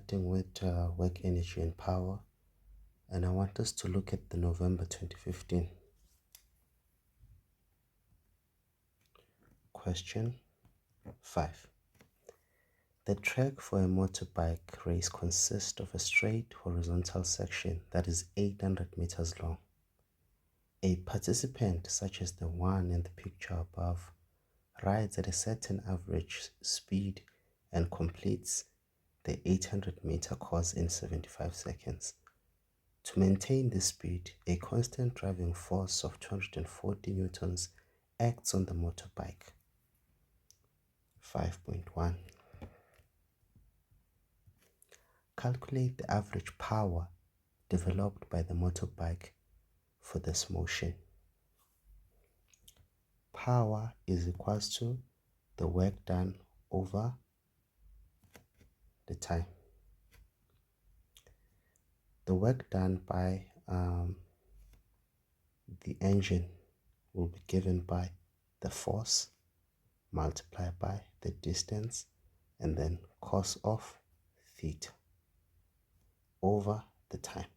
Starting with work, energy and power, and I want us to look at the November 2015 question 5. The track for a motorbike race consists of a straight horizontal section that is 800 meters long. A participant, such as the one in the picture above, rides at a certain average speed and completes the 800-meter course in 75 seconds. To maintain this speed, a constant driving force of 240 newtons acts on the motorbike. 5.1. Calculate the average power developed by the motorbike for this motion. Power is equals to the work done over the time. The work done by the engine will be given by the force multiplied by the distance and then cos of theta over the time.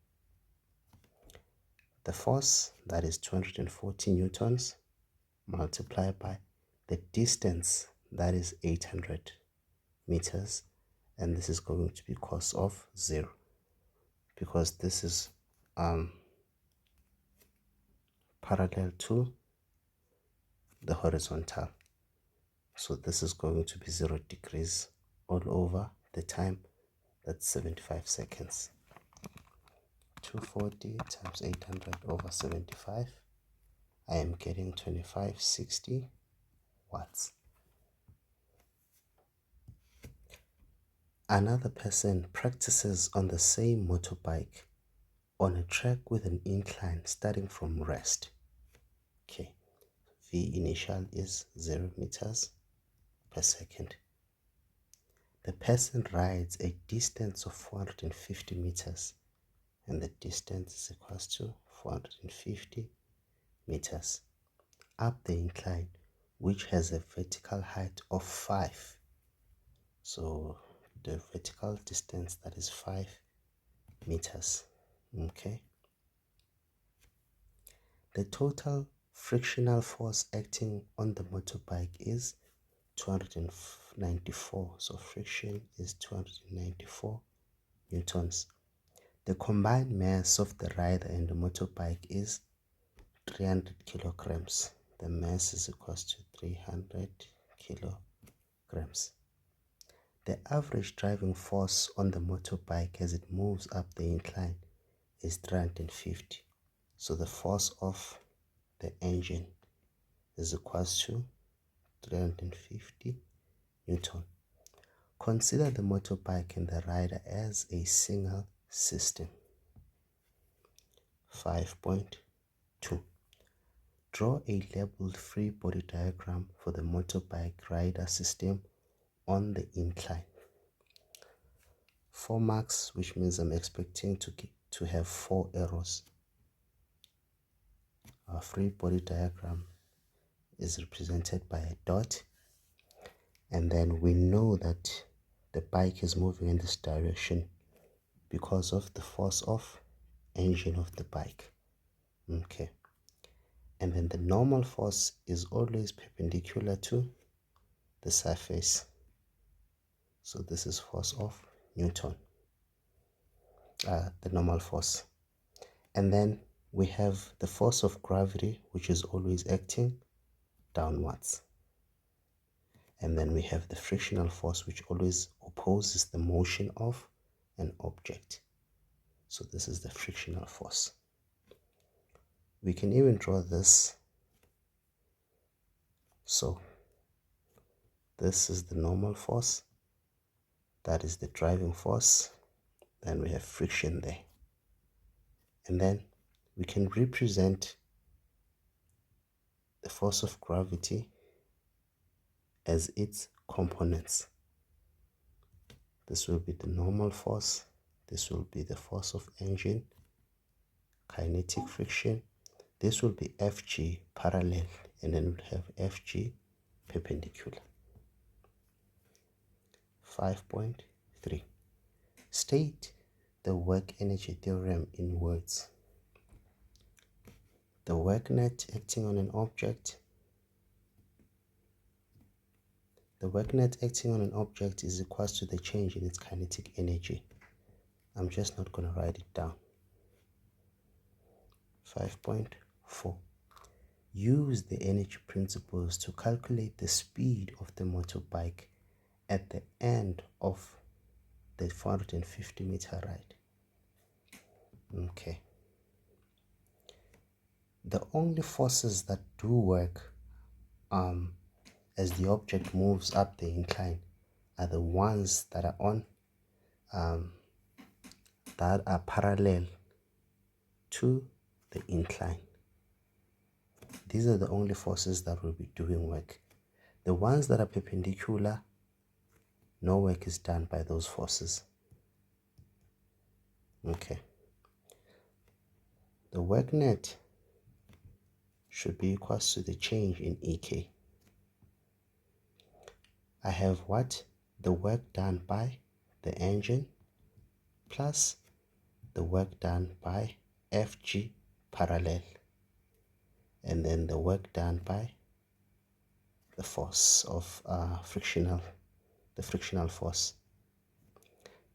The force, that is 240 newtons, multiplied by the distance, that is 800 meters, and this is going to be cos of 0 because this is parallel to the horizontal. So this is going to be 0 degrees all over the time, that's 75 seconds. 240 times 800 over 75, I am getting 2560 watts. Another person practices on the same motorbike on a track with an incline starting from rest. Okay, V initial is 0 meters per second. The person rides a distance of 450 meters, and the distance is equals to 450 meters up the incline, which has a vertical height of 5. So the vertical distance, that is 5 meters. Okay. The total frictional force acting on the motorbike is 294. So friction is 294 newtons. The combined mass of the rider and the motorbike is 300 kilograms. The mass is equals to 300 kilograms. The average driving force on the motorbike as it moves up the incline is 350. So the force of the engine is equals to 350 Newton. Consider the motorbike and the rider as a single system. 5.2. Draw a labeled free body diagram for the motorbike rider system on the incline. 4 marks, which means I'm expecting to have 4 arrows. Our free body diagram is represented by a dot, and then we know that the bike is moving in this direction because of the force of engine of the bike. Okay, and then the normal force is always perpendicular to the surface, so this is force of Newton, the normal force. And then we have the force of gravity, which is always acting downwards. And then we have the frictional force, which always opposes the motion of an object. So this is the frictional force. We can even draw this. So this is the normal force, that is the driving force, then we have friction there. And then we can represent the force of gravity as its components. This will be the normal force, this will be the force of engine, kinetic friction, this will be Fg parallel, and then we'll have Fg perpendicular. 5.3. State the work energy theorem in words. The work net acting on an object. The work net acting on an object is equal to the change in its kinetic energy. I'm just not going to write it down. 5.4. Use the energy principles to calculate the speed of the motorbike at the end of the 450-meter ride. Okay. The only forces that do work as the object moves up the incline are the ones that are on that are parallel to the incline. These are the only forces that will be doing work. The ones that are perpendicular, no work is done by those forces. Okay. The work net should be equal to the change in EK. I have what? The work done by the engine plus the work done by FG parallel, and then the work done by the force of the frictional force.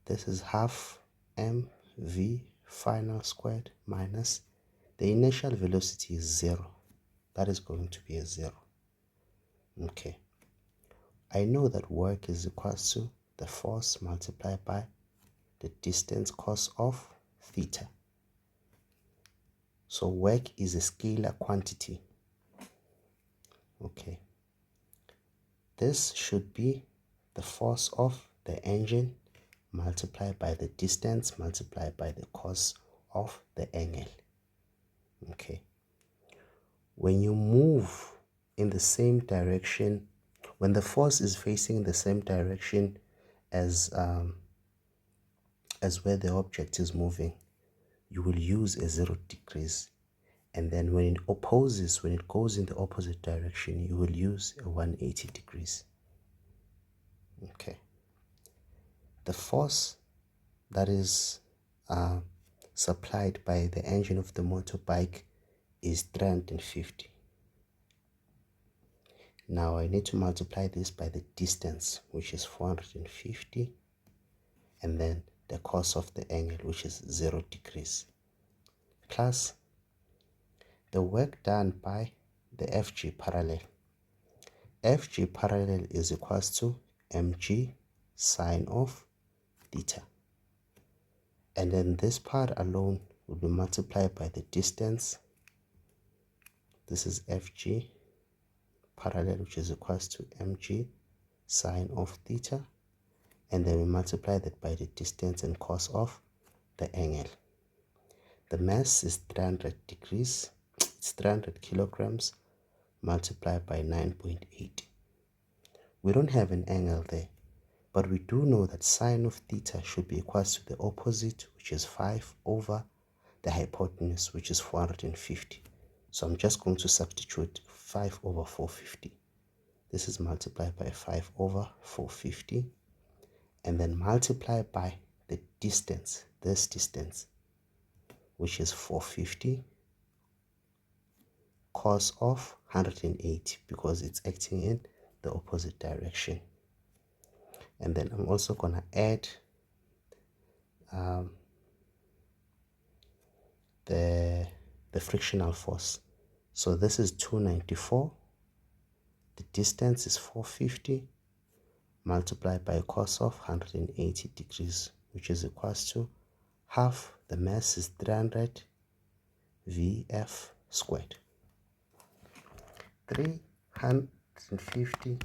This is half mv final squared minus the initial velocity is 0. That is going to be a 0. Okay. I know that work is equal to the force multiplied by the distance cos of theta. So work is a scalar quantity. Okay. This should be the force of the engine multiplied by the distance multiplied by the cos of the angle. Okay. When you move in the same direction, when the force is facing the same direction as where the object is moving, you will use a 0 degrees. And then when it goes in the opposite direction, you will use a 180 degrees. Okay. The force that is supplied by the engine of the motorbike is 350. Now I need to multiply this by the distance, which is 450, and then the cos of the angle, which is 0 degrees, plus the work done by the FG parallel. FG parallel is equal to mg sine of theta. And then this part alone will be multiplied by the distance. This is FG parallel, which is equal to mg sine of theta. And then we multiply that by the distance and cos of the angle. The mass is 300 degrees. It's 300 kilograms multiplied by 9.8. We don't have an angle there, but we do know that sine of theta should be equal to the opposite, which is 5 over the hypotenuse, which is 450. So I'm just going to substitute 5 over 450. This is multiplied by 5 over 450, and then multiply by the distance, this distance, which is 450 cos of 180, because it's acting in the opposite direction. And then I'm also going to add the frictional force. So this is 294. The distance is 450 multiplied by cos of 180 degrees, which is equal to half the mass is 300 Vf squared. 350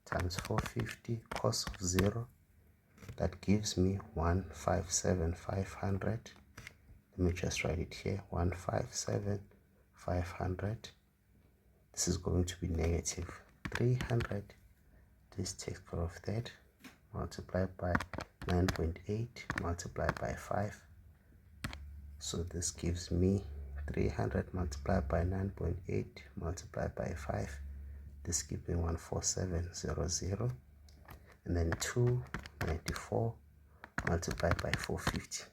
times 450 cos of 0, that gives me 157,500. Let me just write it here, 157,500. This is going to be negative 300. This takes care of that. Multiplied by 9.8 multiplied by 5. So this gives me 300 multiplied by 9.8 multiplied by 5. This gives me 14700. And then 294 multiplied by 450.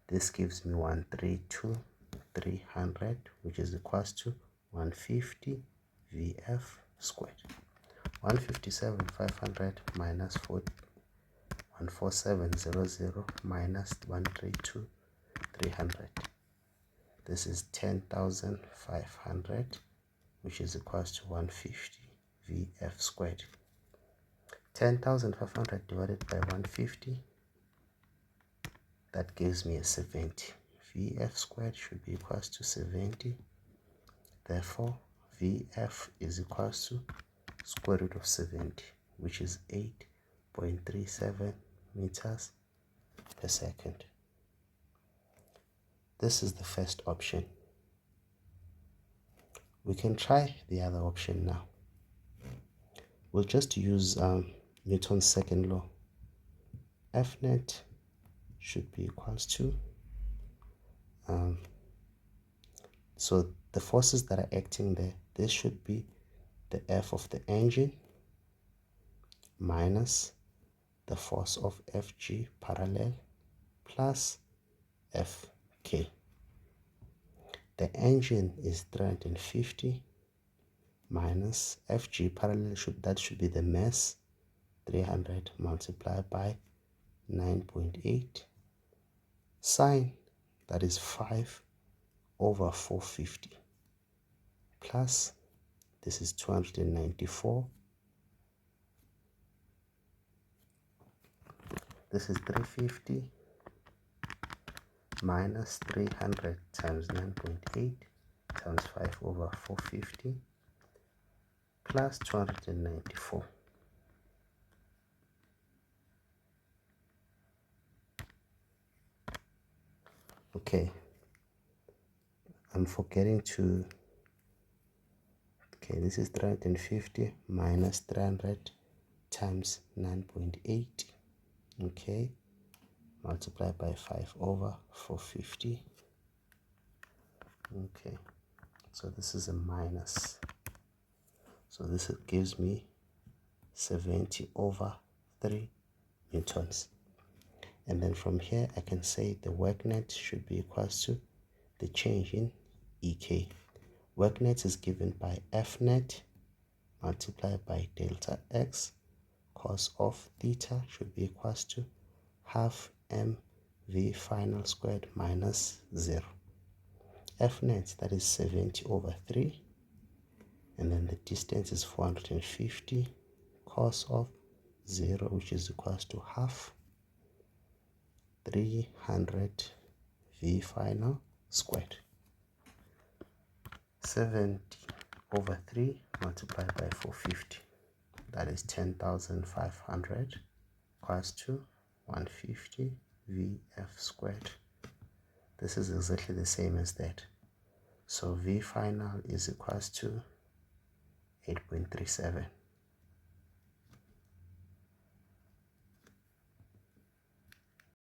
This gives me 132,300, which is equals to 150 VF squared. 157,500 minus 14700 minus 132,300. This is 10,500, which is equals to 150 VF squared. 10,500 divided by 150, that gives me a 70. VF squared should be equals to 70. Therefore, VF is equals to square root of 70, which is 8.37 meters per second. This is the first option. We can try the other option now. We'll just use Newton's second law. F net should be equals to so the forces that are acting there, this should be the F of the engine minus the force of FG parallel plus FK. The engine is 350 minus FG parallel, that should be the mass, 300 multiplied by 9.8 sine, that is 5 over 450, plus this is 294. This is 350 minus 300 times 9.8 times 5 over 450 plus 294. Okay, I'm forgetting to, okay, this is 350 minus 300 times 9.8, okay, multiplied by 5 over 450. Okay, so this is a minus, so this gives me 70 over 3 newtons. And then from here I can say the work net should be equals to the change in EK. Work net is given by F net multiplied by delta X cos of theta should be equals to half mv final squared minus 0. F net, that is 70 over 3, and then the distance is 450 cos of 0, which is equals to half 300 v final squared. 70 over 3 multiplied by 450, that is 10,500 equals to 150 VF squared. This is exactly the same as that. So V final is equals to 8.37.